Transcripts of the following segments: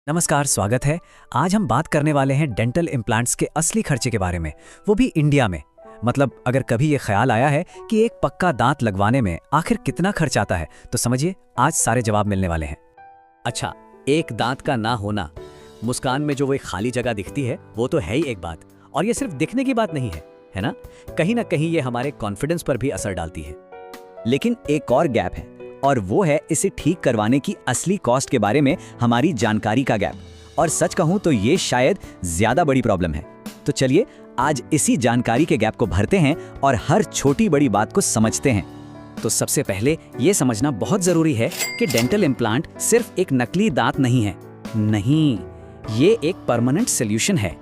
नमस्कार, स्वागत है। आज हम बात करने वाले हैं डेंटल इम्प्लांट्स के असली खर्चे के बारे में, वो भी इंडिया में। मतलब अगर कभी ये ख्याल आया है कि एक पक्का दांत लगवाने में आखिर कितना खर्च आता है, तो समझिए आज सारे जवाब मिलने वाले हैं। अच्छा, एक दांत का ना होना, मुस्कान में जो वो एक खाली जगह दिखती है, वो तो है ही एक बात। और ये सिर्फ दिखने की बात नहीं है ना? कहीं ना कहीं ये हमारे कॉन्फिडेंस पर भी असर डालती है। लेकिन एक और गैप है, और वो है इसे ठीक करवाने की असली कॉस्ट के बारे में हमारी जानकारी का गैप। और सच कहूं तो ये शायद ज्यादा बड़ी प्रॉब्लम है। तो चलिए आज इसी जानकारी के गैप को भरते हैं और हर छोटी बड़ी बात को समझते हैं। तो सबसे पहले ये समझना बहुत जरूरी है कि डेंटल इम्प्लांट सिर्फ एक नकली दांत नहीं है। नहीं, ये एक परमानेंट सोल्यूशन है।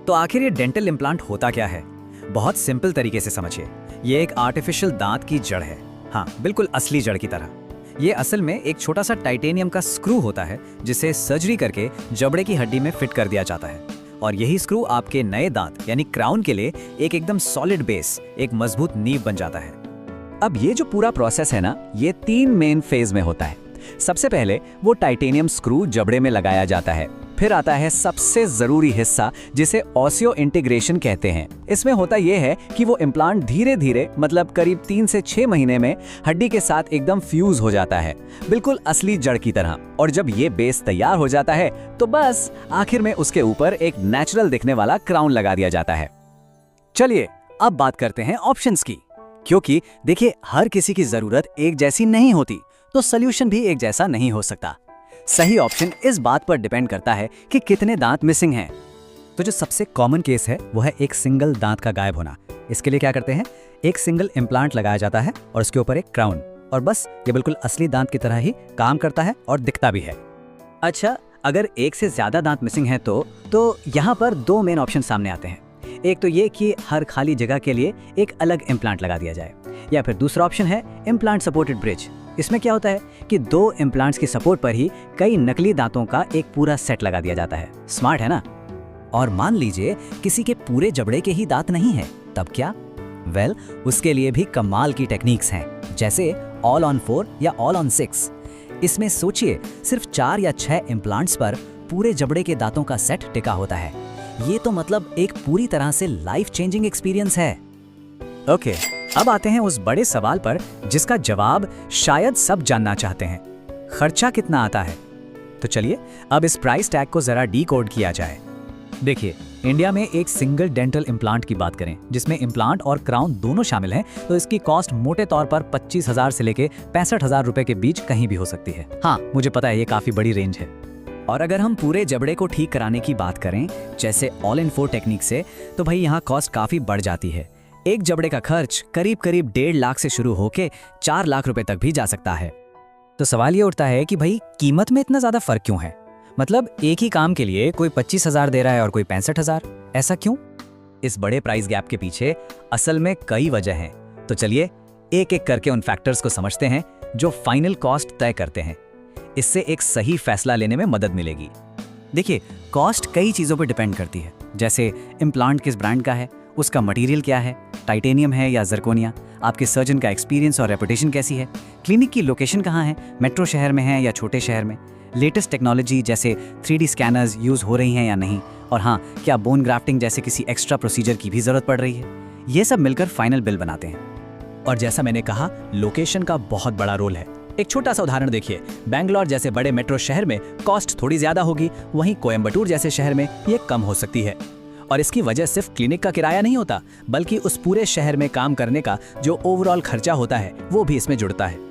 तो आखिर ये डेंटल इम्प्लांट होता क्या है? बहुत सिंपल तरीके से समझिए, ये एक आर्टिफिशियल दांत की जड़ है। हाँ, बिल्कुल असली जड़ की तरह। ये असल में एक छोटा सा टाइटेनियम का स्क्रू होता है, जिसे सर्जरी करके जबड़े की हड्डी में फिट कर दिया जाता है। और यही स्क्रू आपके नए दांत यानी क्राउन के लिए एक एकदम सॉलिड बेस, एक मजबूत नींव बन जाता है। अब ये जो पूरा प्रोसेस है ना, ये 3 मेन फेज में होता है। सबसे पहले वो टाइटेनियम स्क्रू जबड़े में लगाया जाता है। फिर आता है सबसे जरूरी हिस्सा, जिसे ऑसियो इंटीग्रेशन कहते हैं। इसमें होता यह है कि वो इम्प्लांट धीरे धीरे, मतलब करीब 3 से 6 महीने में हड्डी के साथ एकदम फ्यूज हो जाता है, बिल्कुल असली जड़ की तरह। और जब ये बेस तैयार हो जाता है तो बस आखिर में उसके ऊपर एक नेचुरल दिखने वाला क्राउन लगा दिया जाता है। चलिए अब बात करते हैं ऑप्शंस की, क्योंकि देखिए हर किसी की जरूरत एक जैसी नहीं होती, तो सोल्यूशन भी एक जैसा नहीं हो सकता। सही ऑप्शन इस बात पर डिपेंड करता है कि कितने दांत मिसिंग हैं। तो जो सबसे कॉमन केस है वो है एक सिंगल दांत का गायब होना। इसके लिए क्या करते हैं, एक सिंगल इम्प्लांट लगाया जाता है और उसके ऊपर एक क्राउन, और बस ये बिल्कुल असली दांत की तरह ही काम करता है और दिखता भी है। अच्छा, अगर एक से ज्यादा दांत मिसिंग है तो यहाँ पर 2 मेन ऑप्शन सामने आते हैं। एक तो ये कि हर खाली जगह के लिए एक अलग इम्प्लांट लगा दिया जाए, या फिर दूसरा ऑप्शन है इम्प्लांट सपोर्टेड ब्रिज। इसमें क्या होता है कि 2 इम्प्लांट्स की सपोर्ट पर ही कई नकली दांतों का एक पूरा सेट लगा दिया जाता है। स्मार्ट है ना? और मान लीजिए किसी के पूरे जबड़े के ही दांत नहीं है, तब क्या? वेल, उसके लिए भी कमाल की टेक्निक्स हैं, जैसे ऑल ऑन 4 या ऑल ऑन 6। इसमें सोचिए सिर्फ 4 या 6 इम्प्लांट्स पर पूरे जबड़े के दांतों का सेट टिका होता है। ये तो मतलब एक पूरी तरह से लाइफ चेंजिंग एक्सपीरियंस है। ओके, अब आते हैं उस बड़े सवाल पर जिसका जवाब शायद सब जानना चाहते हैं। खर्चा कितना आता है? तो चलिए अब इस प्राइस टैग को जरा डीकोड किया जाए। देखिए, इंडिया में एक सिंगल डेंटल इम्प्लांट की बात करें, जिसमें इम्प्लांट और क्राउन दोनों शामिल हैं, तो इसकी कॉस्ट मोटे तौर पर 25,000 से लेके 65,000 रुपए के बीच कहीं भी हो सकती है। हाँ, मुझे पता है ये काफी बड़ी रेंज है। और अगर हम पूरे जबड़े को ठीक कराने की बात करें, जैसे ऑल इन 4 टेक्निक से, तो भाई यहाँ कॉस्ट काफी बढ़ जाती है। एक जबड़े का खर्च करीब 1.5 लाख से शुरू होके 4 लाख रुपए तक भी जा सकता है। तो सवाल ये उठता है कि भाई कीमत में इतना ज्यादा फर्क क्यों है? मतलब एक ही काम के लिए कोई 25,000 दे रहा है और कोई 65,000, ऐसा क्यों? इस बड़े प्राइस गैप के पीछे असल में कई वजह हैं। तो चलिए एक एक करके उन फैक्टर्स को समझते हैं जो फाइनल कॉस्ट तय करते हैं। इससे एक सही फैसला लेने में मदद मिलेगी। देखिए, कॉस्ट कई चीजों पर डिपेंड करती है, जैसे इम्प्लांट किस ब्रांड का है, उसका मटेरियल क्या है, टाइटेनियम है या जर्कोनिया, आपके सर्जन का एक्सपीरियंस और रेपुटेशन कैसी है, क्लिनिक की लोकेशन कहाँ है, मेट्रो शहर में है या छोटे शहर में, लेटेस्ट टेक्नोलॉजी जैसे 3D स्कैनर्स यूज हो रही हैं या नहीं, और हाँ, क्या बोन ग्राफ्टिंग जैसे किसी एक्स्ट्रा प्रोसीजर की भी जरूरत पड़ रही है। ये सब मिलकर फाइनल बिल बनाते हैं। और जैसा मैंने कहा, लोकेशन का बहुत बड़ा रोल है। एक छोटा सा उदाहरण देखिए, बैंगलोर जैसे बड़े मेट्रो शहर में कॉस्ट थोड़ी ज्यादा होगी, वहीं कोयम्बटूर जैसे शहर में ये कम हो सकती है। और इसकी वजह सिर्फ क्लिनिक का किराया नहीं होता, बल्कि उस पूरे शहर में काम करने का जो ओवरऑल खर्चा होता है वो भी इसमें जुड़ता है।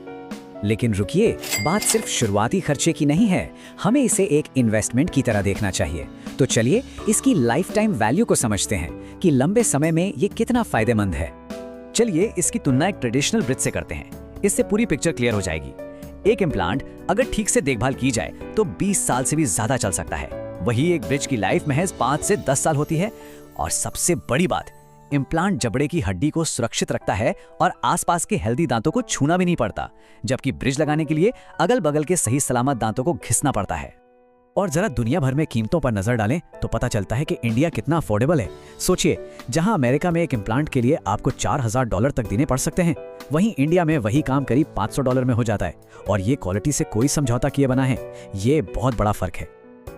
लेकिन रुकिए, बात सिर्फ शुरुआती खर्चे की नहीं है, हमें इसे एक इन्वेस्टमेंट की तरह देखना चाहिए। तो चलिए इसकी लाइफ टाइम वैल्यू को समझते हैं कि लंबे समय में ये कितना फायदेमंद है। चलिए इसकी तुलना एक ट्रेडिशनल ब्रिज से करते हैं, इससे पूरी पिक्चर क्लियर हो जाएगी। एक इम्प्लांट अगर ठीक से देखभाल की जाए तो 20 साल से भी ज्यादा चल सकता है, वही एक ब्रिज की लाइफ महज 5 से 10 साल होती है। और सबसे बड़ी बात, इम्प्लांट जबड़े की हड्डी को सुरक्षित रखता है और आसपास के हेल्दी दांतों को छूना भी नहीं पड़ता, जबकि ब्रिज लगाने के लिए अगल बगल के सही सलामत दांतों को घिसना पड़ता है। और जरा दुनिया भर में कीमतों पर नजर डालें तो पता चलता है कि इंडिया कितना अफोर्डेबल है। सोचिए, जहां अमेरिका में एक इम्प्लांट के लिए आपको $4,000 तक देने पड़ सकते हैं, वहीं इंडिया में वही काम करीब $500 में हो जाता है। और ये क्वालिटी से कोई समझौता किए बना है, ये बहुत बड़ा फर्क है।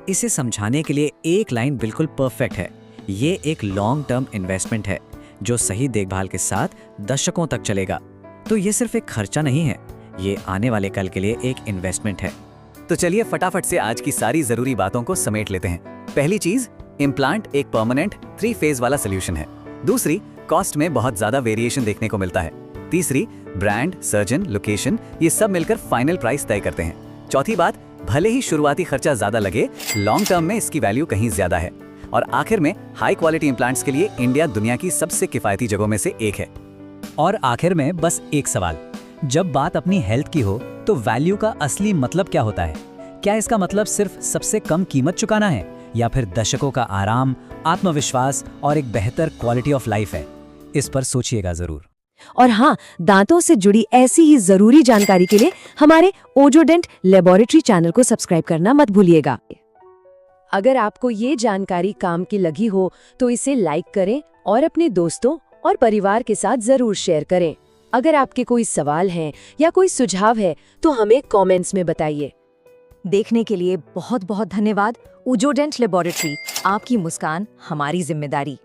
इसे समझाने के लिए एक लाइन बिल्कुल परफेक्ट है। ये एक लॉन्ग टर्म इन्वेस्टमेंट है जो सही देखभाल के साथ दशकों तक चलेगा। तो ये सिर्फ एक खर्चा नहीं है, ये आने वाले कल के लिए एक इन्वेस्टमेंट है। तो चलिए फटाफट से आज की सारी जरूरी बातों को समेट लेते हैं। पहली चीज, इम्प्लांट एक परमानेंट 3 फेज वाला सोल्यूशन है। दूसरी, कॉस्ट में बहुत ज्यादा वेरिएशन देखने को मिलता है। तीसरी, ब्रांड, सर्जन, लोकेशन ये सब मिलकर फाइनल प्राइस तय करते हैं। चौथी बात, भले ही शुरुआती खर्चा ज्यादा लगे, लॉन्ग टर्म में इसकी वैल्यू कहीं ज्यादा है। और आखिर में, हाई क्वालिटी इम्प्लांट्स के लिए इंडिया दुनिया की सबसे किफायती जगहों में से एक है। और आखिर में बस एक सवाल, जब बात अपनी हेल्थ की हो तो वैल्यू का असली मतलब क्या होता है? क्या इसका मतलब सिर्फ सबसे कम कीमत चुकाना है या फिर दशकों का आराम, आत्मविश्वास और एक बेहतर क्वालिटी ऑफ लाइफ है? इस पर सोचिएगा जरूर। और हाँ, दांतों से जुड़ी ऐसी ही जरूरी जानकारी के लिए हमारे ओजोडेंट लेबोरेटरी चैनल को सब्सक्राइब करना मत भूलिएगा। अगर आपको ये जानकारी काम की लगी हो तो इसे लाइक करें और अपने दोस्तों और परिवार के साथ जरूर शेयर करें। अगर आपके कोई सवाल हैं या कोई सुझाव है तो हमें कमेंट्स में बताइए। देखने के लिए बहुत बहुत धन्यवाद। ओजोडेंट लेबोरेटरी, आपकी मुस्कान हमारी जिम्मेदारी।